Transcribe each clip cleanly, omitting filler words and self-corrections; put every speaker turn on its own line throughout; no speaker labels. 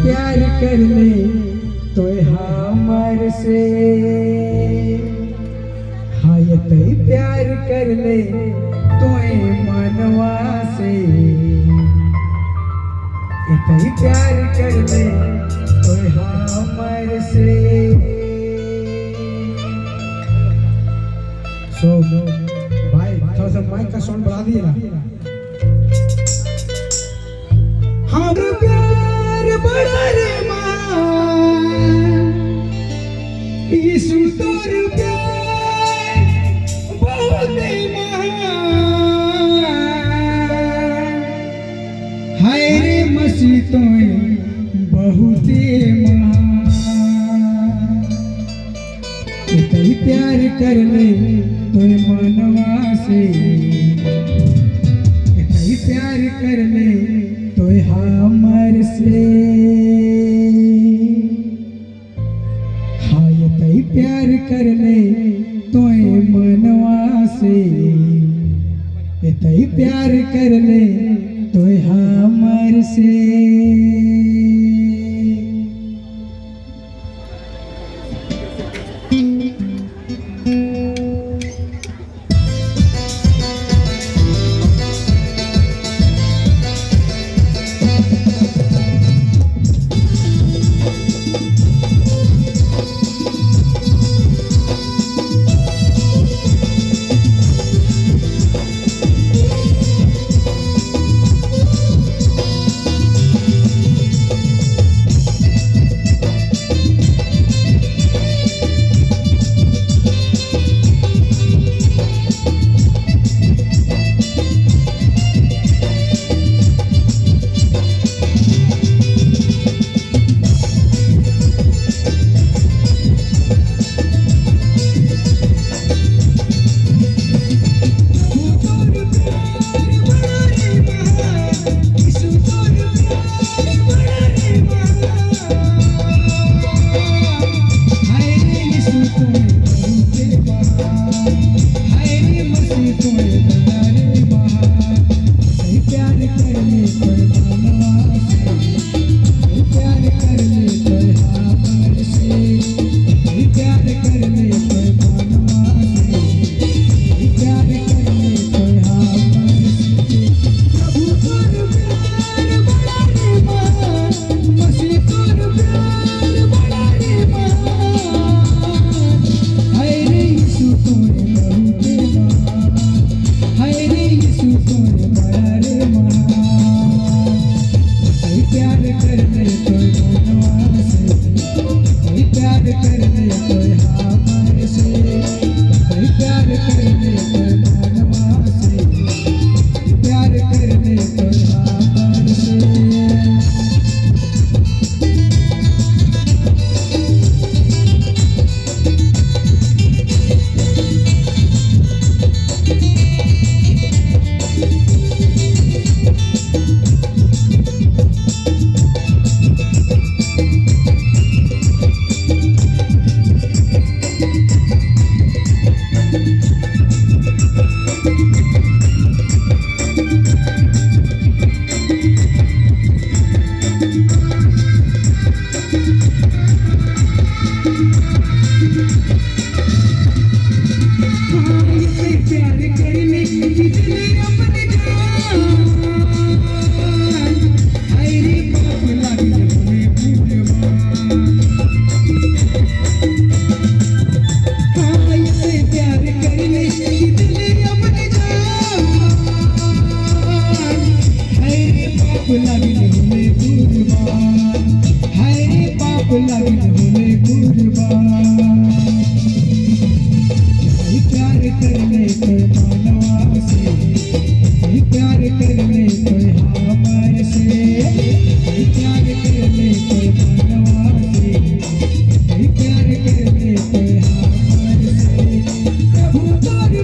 प्यार कर ले तो हमर से, हाँ ये तई प्यार कर ले तो मनवा से, ये तई प्यार कर ले तो हमर से। सो भाई थोड़ा सा माइक का साउंड बढ़ा दिए ना। हम प्यार बड़ा रे माँ, यीशु तोर प्यार बहुत महान, हाय रे मसीह तोय बहुत महान। कई प्यार कर ले तोय मनवा से, कई प्यार कर ले तोय हमर से, हाँ ये तई प्यार कर ले तोय मनवा से, ये तई प्यार कर ले तोय हमर से।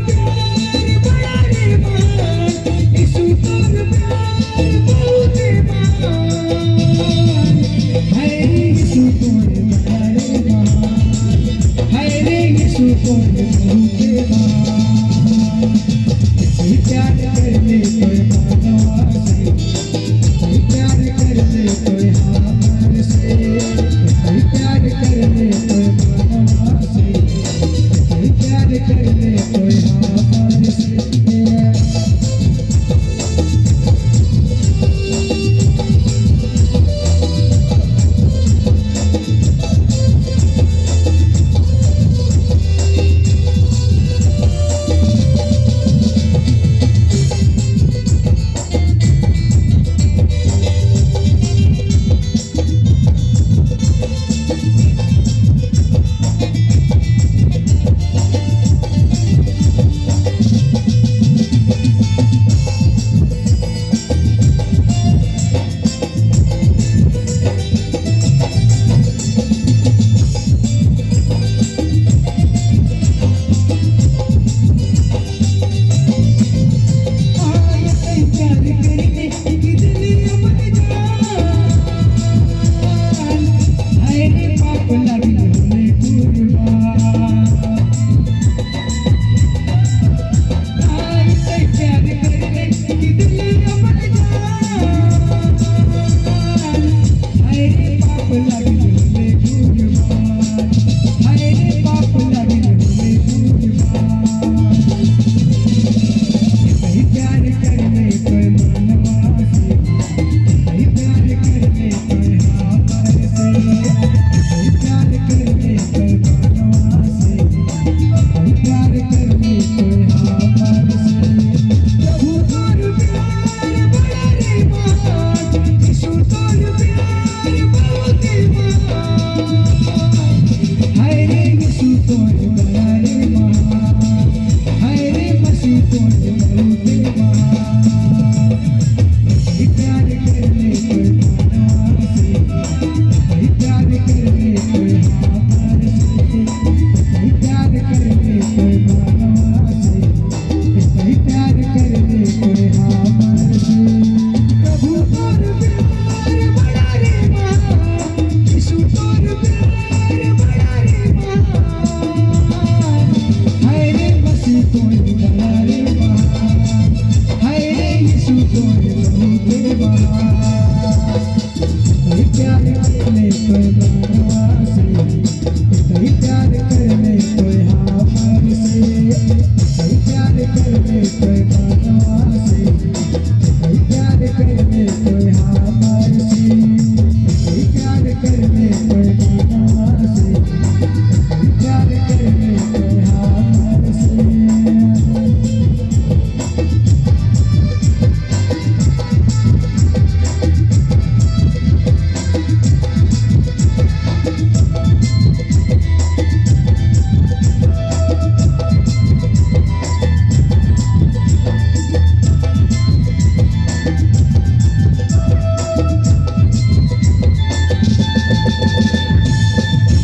प्यार बड़ा रे माँ, यीशु तोर प्यार बहुत महान।
गिरते